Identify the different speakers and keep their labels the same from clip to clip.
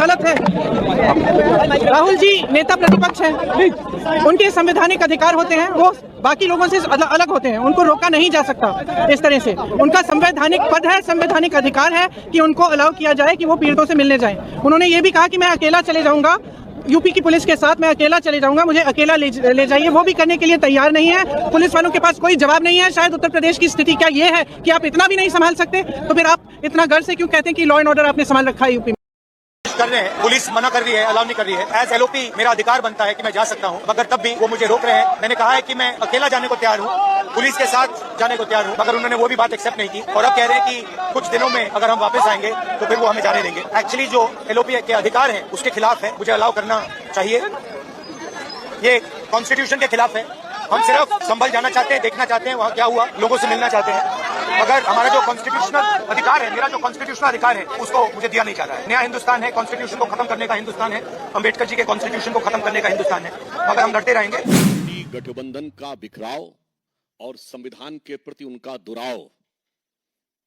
Speaker 1: गलत है। राहुल जी नेता प्रतिपक्ष हैं, उनके संवैधानिक अधिकार होते हैं, वो बाकी लोगों से अलग होते हैं, उनको रोका नहीं जा सकता इस तरह से। उनका संवैधानिक पद है, संवैधानिक अधिकार है कि उनको अलाउ किया जाए कि वो पीड़ितों से मिलने जाएं। उन्होंने ये भी कहा कि मैं अकेला चले जाऊंगा, यूपी की पुलिस के साथ मैं अकेला चले जाऊंगा, मुझे अकेला ले जाइए। वो भी करने के लिए तैयार नहीं है। पुलिस वालों के पास कोई जवाब नहीं है। शायद उत्तर प्रदेश की स्थिति क्या ये है कि आप इतना भी नहीं संभाल सकते, तो फिर आप इतना गर्व से क्यों कहते हैं कि लॉ एंड ऑर्डर आपने संभाल रखा है यूपी में?
Speaker 2: कर रहे हैं, पुलिस मना कर रही है, अलाउ नहीं कर रही है। एज एलओपी मेरा अधिकार बनता है कि मैं जा सकता हूं, मगर तब भी वो मुझे रोक रहे हैं। मैंने कहा है कि मैं अकेला जाने को तैयार हूं, पुलिस के साथ जाने को तैयार हूं, मगर उन्होंने वो भी बात एक्सेप्ट नहीं की और अब कह रहे हैं कि कुछ दिनों में अगर हम वापस आएंगे तो फिर वो हमें जाने देंगे। एक्चुअली जो एलओपी के अधिकार है उसके खिलाफ है, मुझे अलाउ करना चाहिए, ये कॉन्स्टिट्यूशन के खिलाफ है। हम सिर्फ संभल जाना चाहते हैं, देखना चाहते हैं वहाँ क्या हुआ, लोगों से मिलना चाहते हैं, मगर हमारा जो कॉन्स्टिट्यूशनल अधिकार है, मेरा जो कॉन्स्टिट्यूशनल अधिकार है, उसको मुझे दिया नहीं जा रहा है। नया हिंदुस्तान है, कॉन्स्टिट्यूशन को खत्म करने का हिंदुस्तान है, अम्बेडकर जी के कॉन्स्टिट्यूशन को खत्म करने का हिंदुस्तान है, मगर हम लड़ते रहेंगे।
Speaker 3: गठबंधन का बिखराव और संविधान के प्रति उनका दुराव,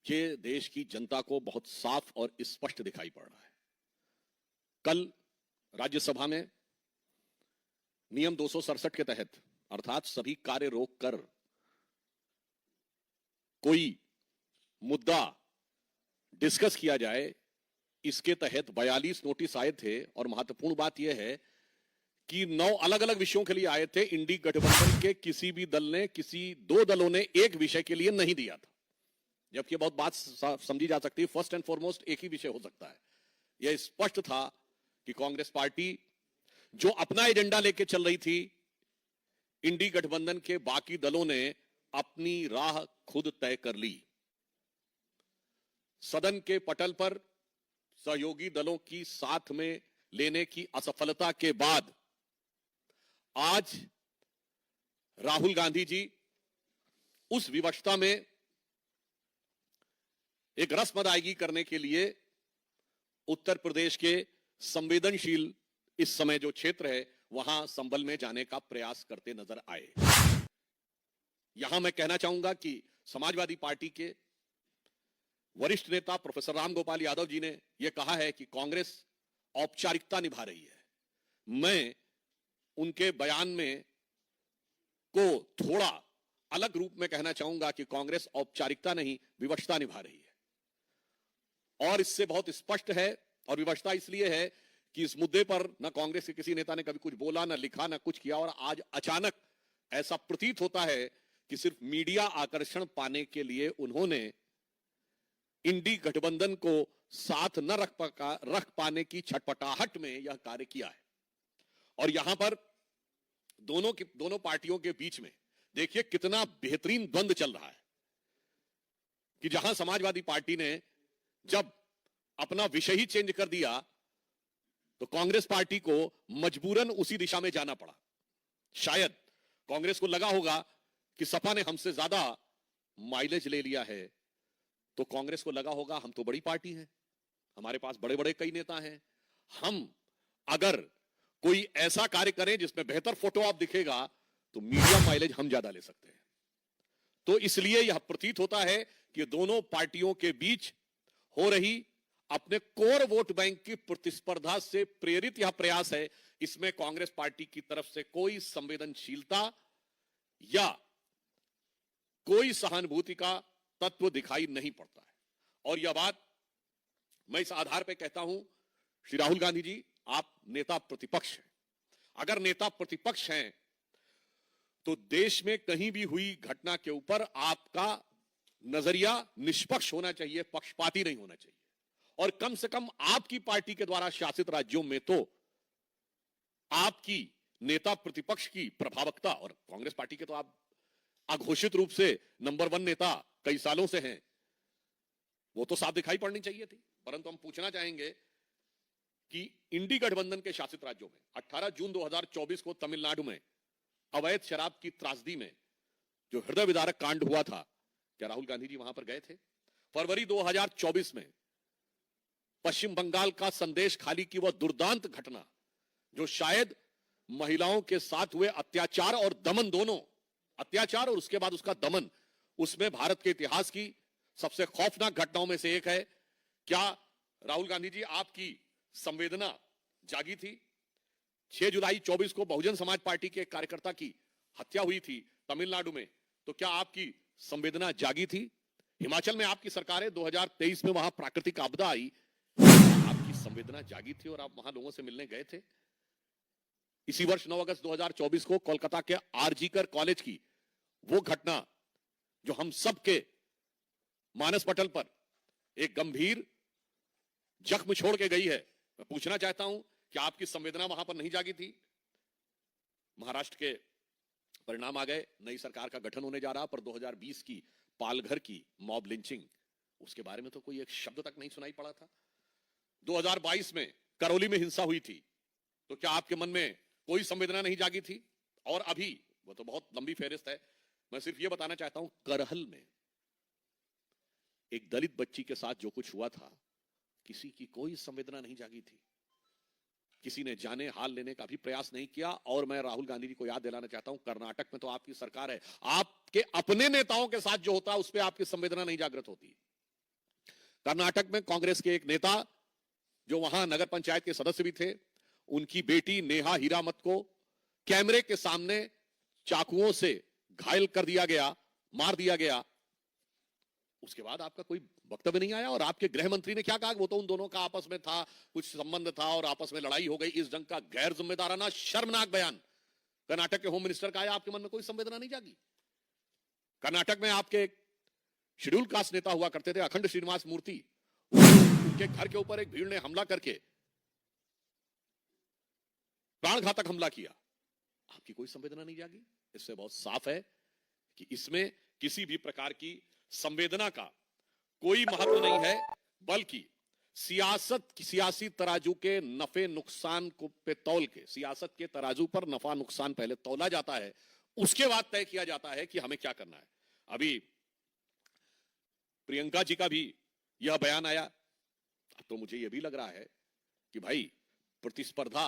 Speaker 3: ये देश की जनता को बहुत साफ और स्पष्ट दिखाई पड़ रहा है। कल राज्यसभा में नियम 267 के तहत अर्थात सभी कार्य रोककर कोई मुद्दा डिस्कस किया जाए, इसके तहत 42 नोटिस आए थे और महत्वपूर्ण बात यह है कि 9 अलग अलग विषयों के लिए आए थे। इंडी गठबंधन के किसी भी दल ने, किसी 2 दलों ने एक विषय के लिए नहीं दिया था, जबकि बहुत बात समझी जा सकती है। फर्स्ट एंड फॉरमोस्ट एक ही विषय हो सकता है। यह स्पष्ट था कि कांग्रेस पार्टी जो अपना एजेंडा लेके चल रही थी, इंडी गठबंधन के बाकी दलों ने अपनी राह खुद तय कर ली। सदन के पटल पर सहयोगी दलों की साथ में लेने की असफलता के बाद आज राहुल गांधी जी उस विवशता में एक रस्म अदायगी करने के लिए उत्तर प्रदेश के संवेदनशील इस समय जो क्षेत्र है वहां संभल में जाने का प्रयास करते नजर आए। यहां मैं कहना चाहूंगा कि समाजवादी पार्टी के वरिष्ठ नेता प्रोफेसर राम गोपाल यादव जी ने यह कहा है कि कांग्रेस औपचारिकता निभा रही है। मैं उनके बयान में को थोड़ा अलग रूप में कहना चाहूंगा कि कांग्रेस औपचारिकता नहीं, विवशता निभा रही है। और इससे बहुत स्पष्ट है, और विवशता इसलिए है कि इस मुद्दे पर न कांग्रेस के किसी नेता ने कभी कुछ बोला, न लिखा, न कुछ किया, और आज अचानक ऐसा प्रतीत होता है कि सिर्फ मीडिया आकर्षण पाने के लिए उन्होंने इंडी गठबंधन को साथ न रख पाने की छटपटाहट में यह कार्य किया है। और यहां पर दोनों पार्टियों के बीच में देखिए कितना बेहतरीन द्वंद्व चल रहा है कि जहां समाजवादी पार्टी ने जब अपना विषय ही चेंज कर दिया तो कांग्रेस पार्टी को मजबूरन उसी दिशा में जाना पड़ा। शायद कांग्रेस को लगा होगा कि सपा ने हमसे ज्यादा माइलेज ले लिया है, तो कांग्रेस को लगा होगा हम तो बड़ी पार्टी है, हमारे पास बड़े बड़े कई नेता हैं, हम अगर कोई ऐसा कार्य करें जिसमें बेहतर फोटो आप दिखेगा तो मीडिया माइलेज हम ज्यादा ले सकते हैं। तो इसलिए यह प्रतीत होता है कि दोनों पार्टियों के बीच हो रही अपने कोर वोट बैंक की प्रतिस्पर्धा से प्रेरित यह प्रयास है। इसमें कांग्रेस पार्टी की तरफ से कोई संवेदनशीलता या कोई सहानुभूति का तत्व दिखाई नहीं पड़ता है। और यह बात मैं इस आधार पर कहता हूं, श्री राहुल गांधी जी, आप नेता प्रतिपक्ष हैं। अगर नेता प्रतिपक्ष हैं तो देश में कहीं भी हुई घटना के ऊपर आपका नजरिया निष्पक्ष होना चाहिए, पक्षपाती नहीं होना चाहिए। और कम से कम आपकी पार्टी के द्वारा शासित राज्यों में तो आपकी नेता प्रतिपक्ष की प्रभावकता, और कांग्रेस पार्टी के तो आप अघोषित रूप से नंबर 1 नेता कई सालों से हैं, वो तो साफ दिखाई पड़नी चाहिए थी। परंतु हम पूछना चाहेंगे कि इंडी गठबंधन के शासित राज्यों में 18 जून 2024 को तमिलनाडु में अवैध शराब की त्रासदी में जो हृदय विदारक कांड हुआ था, क्या राहुल गांधी जी वहां पर गए थे? फरवरी 2024 में पश्चिम बंगाल का संदेश खाली की वह दुर्दांत घटना जो शायद महिलाओं के साथ हुए अत्याचार और दमन, दोनों अत्याचार और उसके बाद उसका दमन, उसमें भारत के इतिहास की सबसे खौफनाक घटनाओं में से एक है। क्या राहुल गांधी जी आपकी संवेदना जागी थी। 6 जुलाई 24 को बहुजन समाज पार्टी के एक कार्यकर्ता की हत्या हुई थी तमिलनाडु में, तो क्या आपकी संवेदना जागी थी? हिमाचल में आपकी सरकार है, 2023 में वहां प्राकृतिक आपदा आई, आपकी संवेदना जागी थी और आप वहां लोगों से मिलने गए थे? इसी वर्ष 9 अगस्त 2024 को कोलकाता के आरजीकर कॉलेज की वो घटना जो हम सबके मानस पटल पर एक गंभीर जख्म छोड़ के गई है, मैं पूछना चाहता हूं कि आपकी संवेदना वहां पर नहीं जागी थी? महाराष्ट्र के परिणाम आ गए, नई सरकार का गठन होने जा रहा, पर 2020 की पालघर की मॉब लिंचिंग, उसके बारे में तो कोई एक शब्द तक नहीं सुनाई पड़ा था। 2022 में करौली में हिंसा हुई थी, तो क्या आपके मन में कोई संवेदना नहीं जागी थी? और अभी, वो तो बहुत लंबी फेहरिस्त है, मैं सिर्फ ये बताना चाहता हूं, करहल में एक दलित बच्ची के साथ जो कुछ हुआ था, किसी की कोई संवेदना नहीं जागी थी, किसी ने जाने हाल लेने का भी प्रयास नहीं किया। और मैं राहुल गांधी जी को याद दिलाना चाहता हूं, कर्नाटक में तो आपकी सरकार है, आपके अपने नेताओं के साथ जो होता है उस पर आपकी संवेदना नहीं जागृत होती। कर्नाटक में कांग्रेस के एक नेता जो वहां नगर पंचायत के सदस्य भी थे, उनकी बेटी नेहा हीरामत को कैमरे के सामने चाकुओं से घायल कर दिया गया, मार दिया गया। उसके बाद आपका कोई वक्तव्य नहीं आया। और आपके गृह मंत्री ने क्या कहा? वो तो उन दोनों का आपस में था, कुछ संबंध था और आपस में लड़ाई हो गई। इस जंग का गैर जिम्मेदाराना शर्मनाक बयान कर्नाटक के होम मिनिस्टर का आया, आपके मन में कोई संवेदना नहीं जागी? कर्नाटक में आपके एक शेड्यूल कास्ट नेता हुआ करते थे, अखंड श्रीनिवास मूर्ति, उनके घर के ऊपर एक भीड़ ने हमला करके प्राणघातक हमला किया, आपकी कोई संवेदना नहीं जागी? इससे बहुत साफ है कि इसमें किसी भी प्रकार की संवेदना का कोई महत्व नहीं है, बल्कि सियासी तराजू के नफे नुकसान को पे तौल के, सियासत के तराजू पर नफा नुकसान पहले तौला जाता है, उसके बाद तय किया जाता है कि हमें क्या करना है। अभी प्रियंका जी का भी यह बयान आया, तो मुझे यह भी लग रहा है कि भाई प्रतिस्पर्धा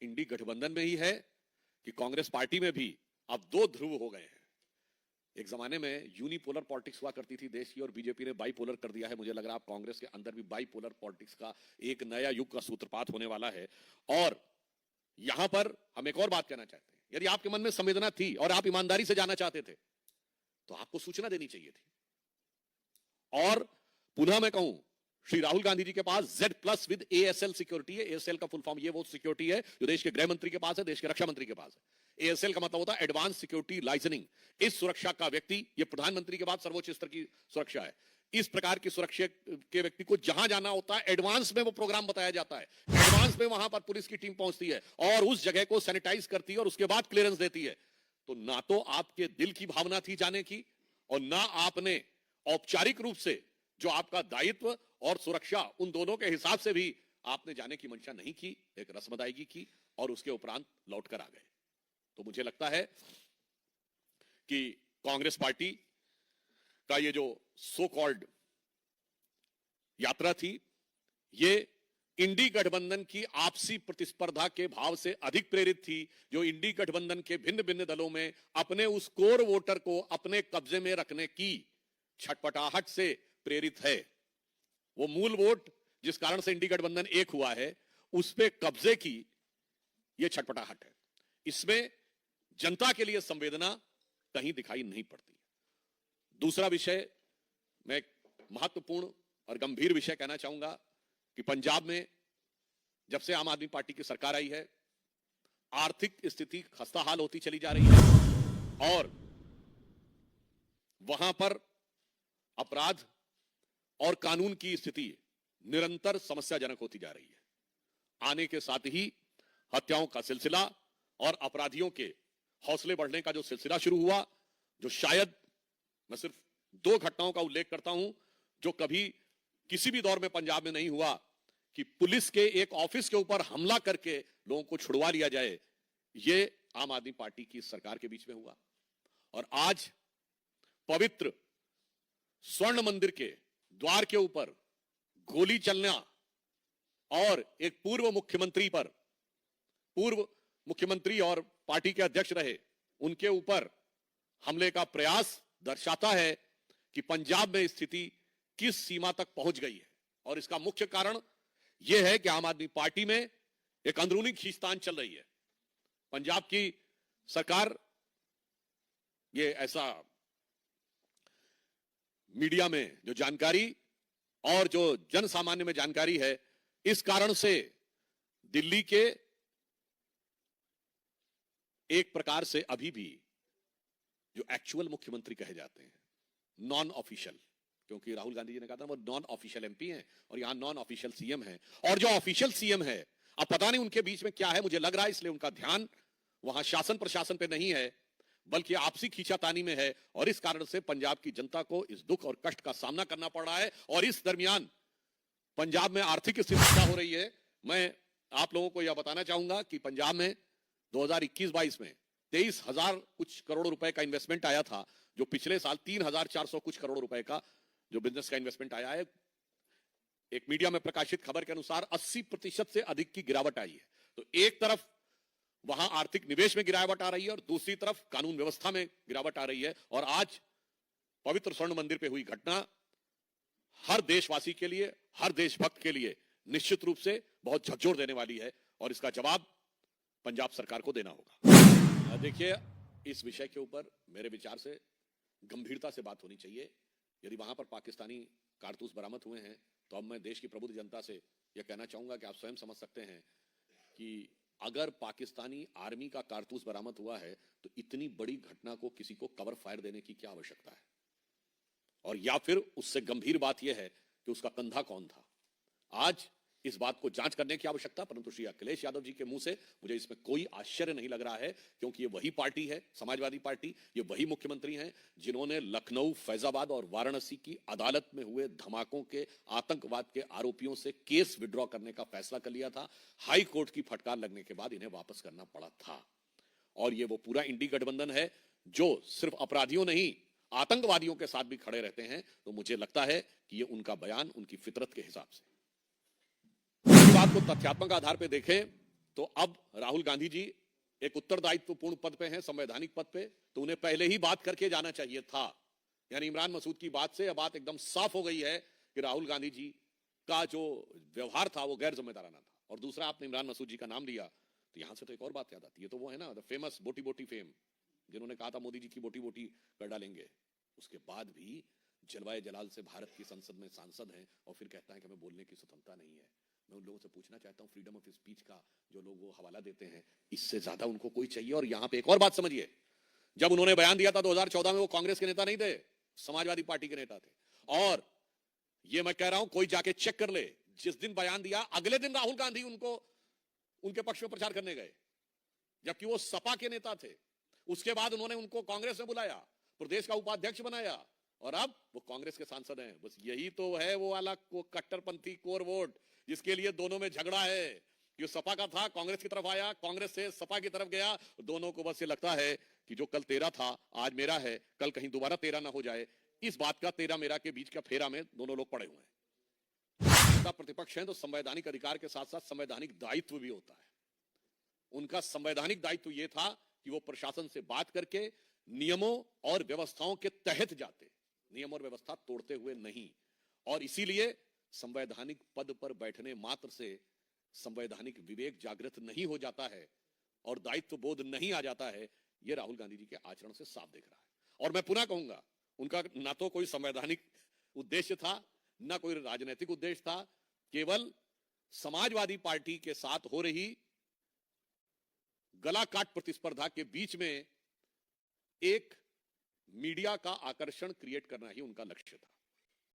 Speaker 3: इंडी गठबंधन में ही है कि कांग्रेस पार्टी में भी अब दो ध्रुव हो गए हैं। एक जमाने में यूनिपोलर पॉलिटिक्स हुआ करती थी देश की, और बीजेपी ने बाइपोलर कर दिया है। मुझे लग रहा है आप कांग्रेस के अंदर भी बाइपोलर पॉलिटिक्स का एक नया युग का सूत्रपात होने वाला है। और यहां पर हम एक और बात कहना चाहते हैं, यदि आपके मन में संवेदना थी और आप ईमानदारी से जाना चाहते थे, तो आपको सूचना देनी चाहिए थी। और पुनः मैं कहूं, श्री राहुल गांधी जी के पास Z+ विद ASL सिक्योरिटी है। ASL का फुल फॉर्म ये वो सिक्योरिटी है जो देश के गृह मंत्री के पास है, देश के रक्षा मंत्री के पास है। ASL का मतलब होता है एडवांस सिक्योरिटी लाइसेंसिंग। इस सुरक्षा का व्यक्ति, ये प्रधानमंत्री के बाद सर्वोच्च स्तर की सुरक्षा है। इस प्रकार की सुरक्षा के व्यक्ति को जहां जाना होता है, एडवांस में वो प्रोग्राम बताया जाता है, एडवांस में वहां पर पुलिस की टीम पहुंचती है और उस जगह को सैनिटाइज करती है और उसके बाद क्लियरेंस देती है। तो ना तो आपके दिल की भावना थी जाने की, और ना आपने औपचारिक रूप से जो आपका दायित्व और सुरक्षा, उन दोनों के हिसाब से भी आपने जाने की मंशा नहीं की, एक रस्म अदायगी की और उसके उपरांत लौटकर आ गए। तो मुझे लगता है कि कांग्रेस पार्टी का ये जो सो कॉल्ड यात्रा थी, ये इंडी गठबंधन की आपसी प्रतिस्पर्धा के भाव से अधिक प्रेरित थी, जो इंडी गठबंधन के भिन्न भिन्न दलों में अपने उस कोर वोटर को अपने कब्जे में रखने की छटपटाहट से प्रेरित है। वो मूल वोट जिस कारण से इंडी गठबंधन एक हुआ है, उस पे कब्जे की ये छटपटाहट है। इसमें जनता के लिए संवेदना कहीं दिखाई नहीं पड़ती। दूसरा विषय, मैं एक महत्वपूर्ण और गंभीर विषय कहना चाहूंगा कि पंजाब में जब से आम आदमी पार्टी की सरकार आई है, आर्थिक स्थिति खस्ताहाल होती चली जा रही है और वहां पर अपराध और कानून की स्थिति निरंतर समस्याजनक होती जा रही है। आने के साथ ही हत्याओं का सिलसिला और अपराधियों के हौसले बढ़ने का जो सिलसिला शुरू हुआ, जो शायद मैं सिर्फ 2 घटनाओं का उल्लेख करता हूं जो कभी किसी भी दौर में पंजाब में नहीं हुआ, कि पुलिस के एक ऑफिस के ऊपर हमला करके लोगों को छुड़वा लिया जाए, ये आम आदमी पार्टी की सरकार के बीच में हुआ। और आज पवित्र स्वर्ण मंदिर के द्वार के ऊपर गोली चलना और एक पूर्व मुख्यमंत्री और पार्टी के अध्यक्ष रहे, उनके ऊपर हमले का प्रयास दर्शाता है कि पंजाब में स्थिति किस सीमा तक पहुंच गई है। और इसका मुख्य कारण यह है कि आम आदमी पार्टी में एक अंदरूनी खींचतान चल रही है। पंजाब की सरकार ये ऐसा मीडिया में जो जानकारी और जो जन सामान्य में जानकारी है, इस कारण से दिल्ली के एक प्रकार से अभी भी जो एक्चुअल मुख्यमंत्री कहे जाते हैं, नॉन ऑफिशियल, क्योंकि राहुल गांधी जी ने कहा था वो नॉन ऑफिशियल एमपी हैं और यहां नॉन ऑफिशियल सीएम है, और जो ऑफिशियल सीएम है अब पता नहीं उनके बीच में क्या है, मुझे लग रहा है इसलिए उनका ध्यान वहां शासन प्रशासन पे नहीं है बल्कि आपसी खींचातानी में है, और इस कारण से पंजाब की जनता को इस दुख और कष्ट का सामना करना पड़ रहा है। और इस दरमियान पंजाब में आर्थिक स्थिति क्या हो रही है, मैं आप लोगों को यह बताना चाहूंगा कि पंजाब में 2021-22 में 23,000 कुछ करोड़ रुपए का इन्वेस्टमेंट आया था, जो पिछले साल 3,400 कुछ करोड़ रुपए का जो बिजनेस का इन्वेस्टमेंट आया है। एक मीडिया में प्रकाशित खबर के अनुसार 80% से अधिक की गिरावट आई है। तो एक तरफ वहां आर्थिक निवेश में गिरावट आ रही है और दूसरी तरफ कानून व्यवस्था में गिरावट आ रही है। और आज पवित्र स्वर्ण मंदिर पे हुई घटना हर देशवासी के लिए, हर देशभक्त के लिए निश्चित रूप से बहुत झकझोर देने वाली है, और इसका जवाब पंजाब सरकार को देना होगा। देखिए, इस विषय के ऊपर मेरे विचार से गंभीरता से बात होनी चाहिए। यदि वहां पर पाकिस्तानी कारतूस बरामद हुए हैं तो अब मैं देश की प्रबुद्ध जनता से यह कहना चाहूंगा कि आप स्वयं समझ सकते हैं कि अगर पाकिस्तानी आर्मी का कारतूस बरामद हुआ है तो इतनी बड़ी घटना को किसी को कवर फायर देने की क्या आवश्यकता है, और या फिर उससे गंभीर बात यह है कि उसका कंधा कौन था। आज इस बात को जांच करने की आवश्यकता, परंतु श्री अखिलेश यादव जी के मुंह से मुझे इसमें कोई आश्चर्य नहीं लग रहा है, क्योंकि ये वही पार्टी है, समाजवादी पार्टी, ये वही मुख्यमंत्री हैं जिन्होंने लखनऊ, फैजाबाद और वाराणसी की अदालत में हुए धमाकों के आतंकवाद के आरोपियों से केस विड्रॉ करने का फैसला कर लिया था। हाई कोर्ट की फटकार लगने के बाद इन्हें वापस करना पड़ा था। और ये वो पूरा इंडी गठबंधन है जो सिर्फ अपराधियों नहीं, आतंकवादियों के साथ भी खड़े रहते हैं। तो मुझे लगता है कि ये उनका बयान उनकी फितरत के हिसाब से, बात को तथ्यात्मक आधार पे देखें तो अब राहुल गांधी जी एक उत्तरदायित्वपूर्ण पद पे हैं, संवैधानिक पद पे, तो उन्हें पहले ही बात करके जाना चाहिए था। यानी इमरान मसूद की बात से यह बात एकदम साफ हो गई है कि राहुल गांधी जी का जो व्यवहार था वो गैर जिम्मेदाराना था। और दूसरा, आपने इमरान मसूद जी का नाम लिया तो यहां से तो एक और बात याद आती है, तो वो है ना द फेमस बोटी बोटी फेम, जिन्होंने कहा था मोदी जी की बोटी बोटी कर डालेंगे। उसके बाद भी जलवाए जलाल से भारत की संसद में सांसद हैं और फिर कहता है कि हमें बोलने की स्वतंत्रता नहीं है। मैं उन लोगों से पूछना चाहता हूं, फ्रीडम ऑफ स्पीच का जो लोग वो हवाला देते हैं, इससे ज्यादा उनको कोई चाहिए। और यहां पे एक और बात समझिए, जब उन्होंने बयान दिया था 2014 में, वो कांग्रेस के नेता नहीं थे, समाजवादी पार्टी के नेता थे। और ये मैं कह रहा हूं, कोई जाके चेक कर ले, जिस दिन बयान दिया अगले दिन राहुल गांधी उनको उनके पक्ष में प्रचार करने गए, जबकि वो सपा के नेता थे। उसके बाद उन्होंने उनको कांग्रेस में बुलाया, प्रदेश का उपाध्यक्ष बनाया, और अब वो कांग्रेस के सांसद हैं। बस यही तो है वो वाला कट्टरपंथी कोर वोट जिसके लिए दोनों में झगड़ा है। ये सपा का था, कांग्रेस की तरफ आया, कांग्रेस से सपा की तरफ गया। दोनों को बस ये लगता है कि जो कल तेरा था आज मेरा है, कल कहीं दोबारा तेरा ना हो जाए। इस बात का तेरा मेरा के बीच का फेरा में दोनों लोग पड़े हुए हैं। प्रतिपक्ष है तो संवैधानिक अधिकार के साथ साथ संवैधानिक दायित्व भी होता है। उनका संवैधानिक दायित्व यह था कि वो प्रशासन से बात करके नियमों और व्यवस्थाओं के तहत जाते, नियम और व्यवस्था तोड़ते हुए नहीं। और इसीलिए संवैधानिक पद पर बैठने मात्र से संवैधानिक विवेक जागृत नहीं हो जाता है और दायित्व बोध नहीं आ जाता है। यह राहुल गांधी जी के आचरण से साफ दिख रहा है। और मैं पुनः कहूंगा, उनका ना तो कोई संवैधानिक उद्देश्य था, ना कोई राजनीतिक उद्देश्य था। केवल समाजवादी पार्टी के साथ हो रही गला काट प्रतिस्पर्धा के बीच में एक मीडिया का आकर्षण क्रिएट करना ही उनका लक्ष्य था।